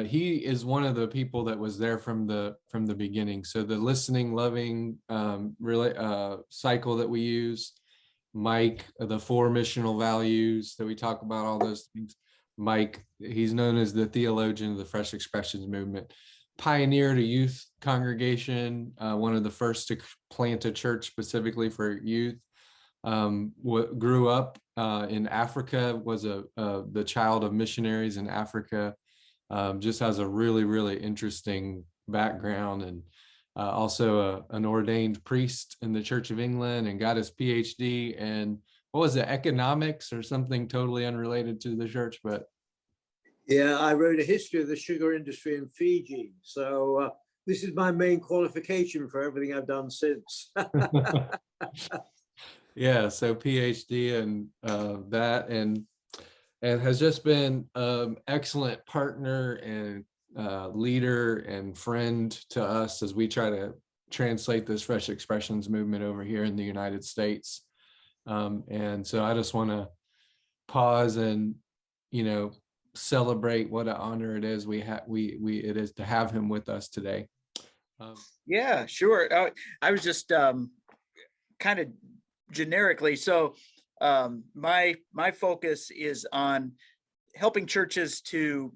he is one of the people that was there from the beginning. So the listening, loving cycle that we use, Mike, the 4 missional values that we talk about, all those things. Mike, he's known as the theologian of the Fresh Expressions movement. Pioneered a youth congregation, one of the first to plant a church specifically for youth. Grew up in Africa, was the child of missionaries in Africa. Just has a really, really interesting background, and also an ordained priest in the Church of England, and got his PhD in, what was it, economics or something totally unrelated to the church, but yeah, I wrote a history of the sugar industry in Fiji. So this is my main qualification for everything I've done since. yeah, so PhD and that, and has just been excellent partner and leader and friend to us as we try to translate this Fresh Expressions movement over here in the United States. And so I just want to pause and, celebrate what an honor it is it is to have him with us today. Yeah, sure. I was just kind of generically, so my focus is on helping churches to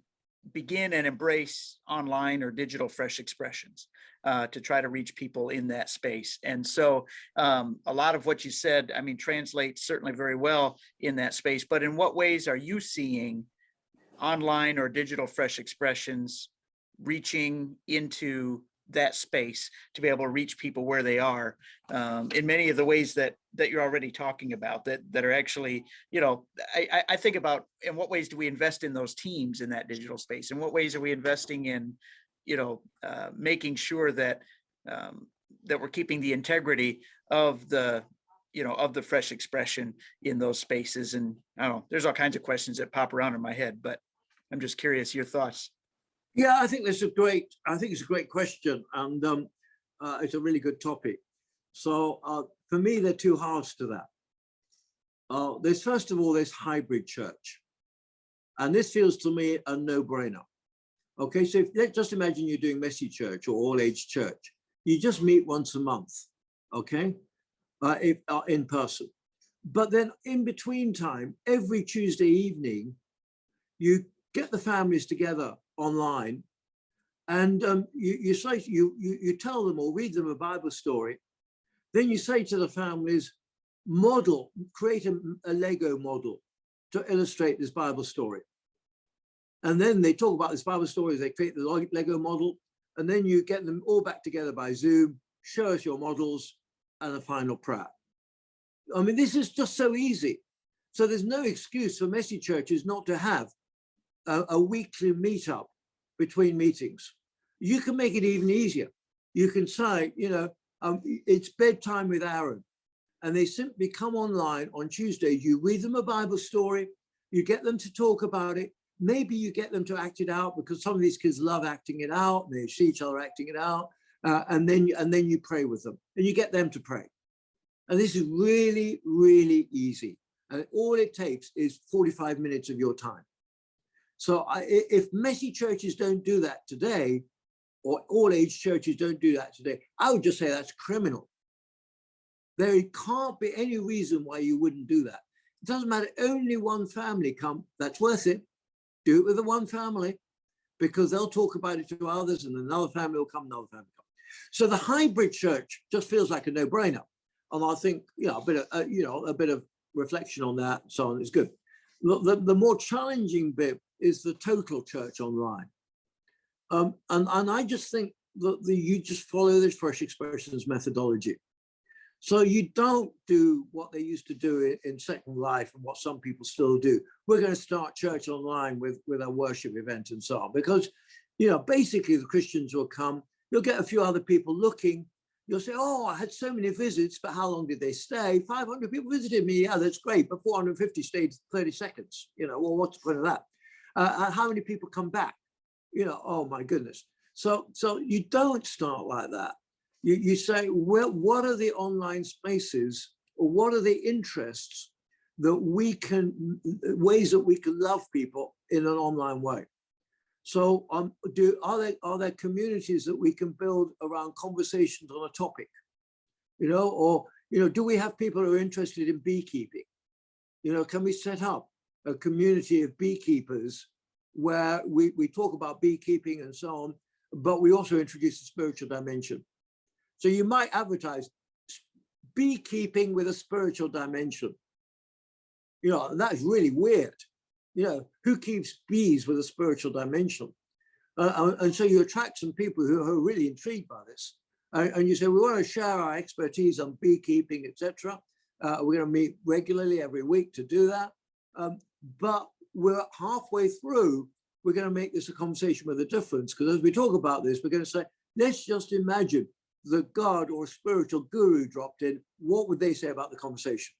begin and embrace online or digital fresh expressions, to try to reach people in that space. And so a lot of what you said, translates certainly very well in that space, but in what ways are you seeing online or digital fresh expressions reaching into that space to be able to reach people where they are, in many of the ways that you're already talking about, that are actually, I think about, in what ways do we invest in those teams in that digital space? In what ways are we investing in, making sure that that we're keeping the integrity of the fresh expression in those spaces? And I don't know, there's all kinds of questions that pop around in my head, but I'm just curious your thoughts. Yeah, I think it's a great question, and it's a really good topic. So for me, there are 2 halves to that. There's, first of all, there's hybrid church, and this feels to me a no-brainer. Okay, so let's just imagine you're doing messy church or all-age church. You just meet once a month, okay, in person. But then in between time, every Tuesday evening, you get the families together online, and you tell them or read them a Bible story. Then you say to the families, create a Lego model to illustrate this Bible story. And then they talk about this Bible story, they create the Lego model, and then you get them all back together by Zoom, show us your models, and a final prayer. This is just so easy. So there's no excuse for messy churches not to have a weekly meetup between meetings. You can make it even easier. You can say, it's bedtime with Aaron, and they simply come online on Tuesday. You read them a Bible story, you get them to talk about it. Maybe you get them to act it out, because some of these kids love acting it out. They see each other acting it out, and then you pray with them, and you get them to pray. And this is really, really easy. And all it takes is 45 minutes of your time. So if messy churches don't do that today, or all-age churches don't do that today, I would just say that's criminal. There can't be any reason why you wouldn't do that. It doesn't matter, only one family come, that's worth it. Do it with the one family, because they'll talk about it to others, and another family will come, another family will come. So the hybrid church just feels like a no-brainer. And I think, a bit of reflection on that, so on, is good. The more challenging bit is the total church online. And I just think that you just follow this Fresh Expressions methodology. So you don't do what they used to do in Second Life and what some people still do. We're going to start church online with a worship event and so on, because, basically the Christians will come, you'll get a few other people looking, you'll say, oh, I had so many visits, but how long did they stay? 500 people visited me, yeah, that's great, but 450 stayed 30 seconds, well, what's the point of that? How many people come back? Oh my goodness. So you don't start like that. You say, well, what are the online spaces, or what are the interests ways that we can love people in an online way? So are there communities that we can build around conversations on a topic, or, do we have people who are interested in beekeeping? Can we set up a community of beekeepers where we talk about beekeeping and so on, but we also introduce the spiritual dimension? So you might advertise beekeeping with a spiritual dimension. That's really weird. Who keeps bees with a spiritual dimension? And so you attract some people who are really intrigued by this. And you say, we want to share our expertise on beekeeping, etc. We're going to meet regularly every week to do that. But we're halfway through, we're going to make this a conversation with a difference. Because as we talk about this, we're going to say, let's just imagine the God or spiritual guru dropped in. What would they say about the conversation?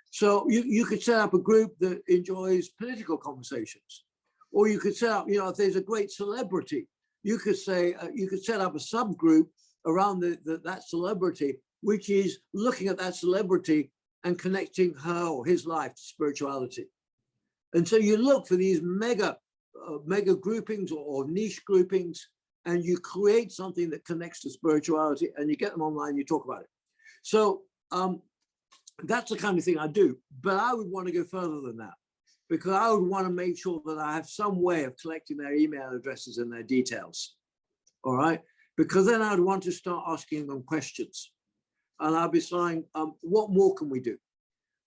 So you could set up a group that enjoys political conversations, or you could set up, if there's a great celebrity, you could say, you could set up a subgroup around that celebrity, which is looking at that celebrity and connecting her or his life to spirituality. And so you look for these mega groupings or niche groupings, and you create something that connects to spirituality, and you get them online, you talk about it. So that's the kind of thing I do, but I would want to go further than that, because I would want to make sure that I have some way of collecting their email addresses and their details. All right, because then I'd want to start asking them questions, and I'd be saying, what more can we do?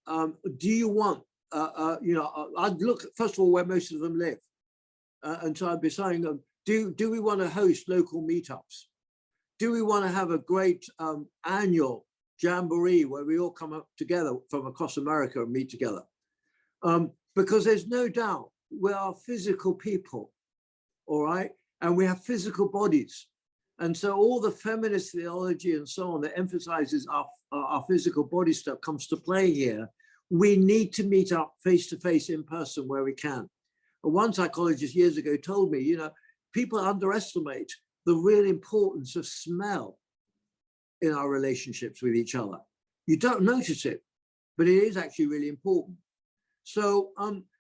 Do you want, I'd look first of all where most of them live, and so I'd be saying, do we want to host local meetups? Do we want to have a great annual jamboree where we all come up together from across America and meet together? Because there's no doubt we are physical people, all right? And we have physical bodies. And so all the feminist theology and so on that emphasizes our physical body stuff comes to play here. We need to meet up face-to-face in person where we can. One psychologist years ago told me, people underestimate the real importance of smell in our relationships with each other. You don't notice it, but it is actually really important. So,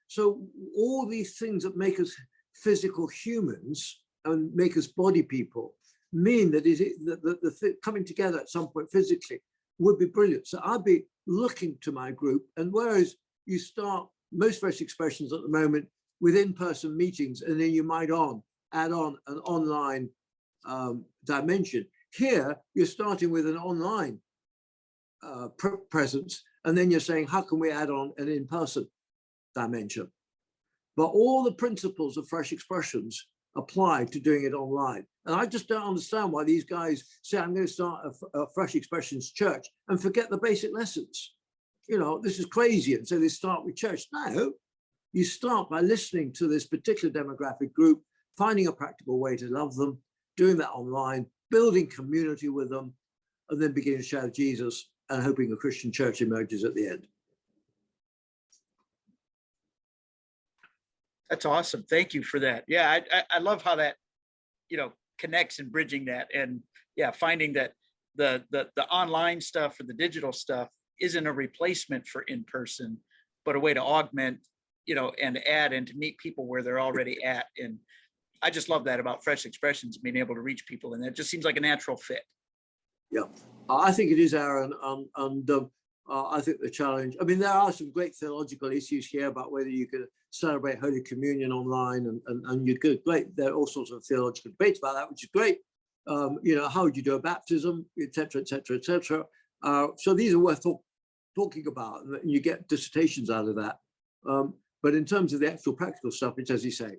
so all these things that make us physical humans and make us body people mean that the coming together at some point physically would be brilliant. So I'd be looking to my group, and whereas you start most Fresh Expressions at the moment with in-person meetings, and then you might add on an online dimension. Here, you're starting with an online presence, and then you're saying, how can we add on an in-person dimension? But all the principles of Fresh Expressions apply to doing it online. And I just don't understand why these guys say, I'm going to start a Fresh Expressions church and forget the basic lessons. This is crazy. And so they start with church. No, you start by listening to this particular demographic group, finding a practical way to love them, doing that online, building community with them, and then beginning to share Jesus and hoping a Christian church emerges at the end. That's awesome. Thank you for that. Yeah, I love how that, connects and bridging that, and yeah, finding that the online stuff or the digital stuff isn't a replacement for in-person, but a way to augment, and add and to meet people where they're already at. And I just love that about Fresh Expressions, being able to reach people, and that just seems like a natural fit. Yeah, I think it is, Aaron, and I think the challenge, there are some great theological issues here about whether you could celebrate Holy Communion online, and you could, there are all sorts of theological debates about that, which is great. How would you do a baptism, etc., etc., etc. So these are worth talking about, and you get dissertations out of that. But in terms of the actual practical stuff, it's as you say,